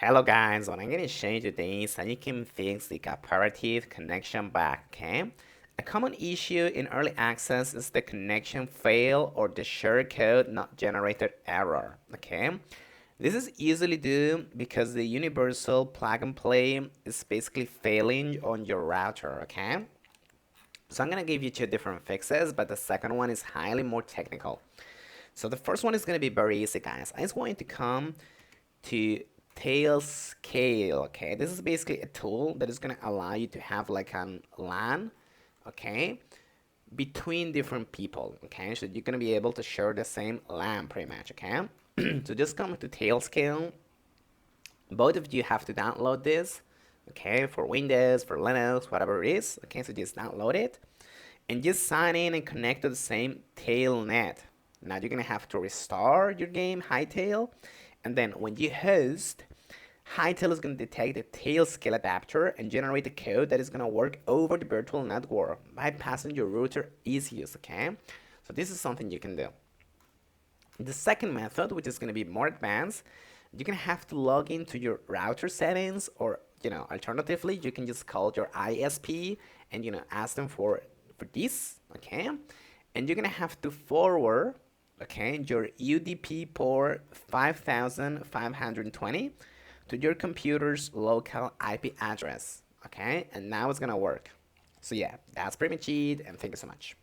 Hello guys, what I'm going to show you today is how you can fix the cooperative connection bug, okay? A common issue in early access is the connection fail or the share code not generated error, okay? This is easily due because the universal plug and play is basically failing on your router, okay? So I'm going to give you two different fixes, but the second one is highly more technical. So the first one is going to be very easy, guys. I just want you to come to tail scale. Okay, this is basically a tool that is going to allow you to have like an LAN, okay, between different people. Okay, so you're going to be able to share the same LAN pretty much. Okay, so just come to tail scale. Both of you have to download this, okay, for Windows, for Linux, whatever it is. Okay, so just download it and just sign in and connect to the same tailnet. Now you're gonna have to restart your game Hytale, and then when you host, Hytale is gonna detect the Tailscale adapter and generate the code that is gonna work over the virtual network, bypassing your router issues. Okay, so this is something you can do. The second method, which is gonna be more advanced, you're gonna have to log into your router settings, or alternatively, you can just call your ISP and ask them for this, okay? And you're gonna have to forward, okay, your UDP port 5520 to your computer's local IP address, okay? And now it's gonna work. So yeah, that's pretty much it, and thank you so much.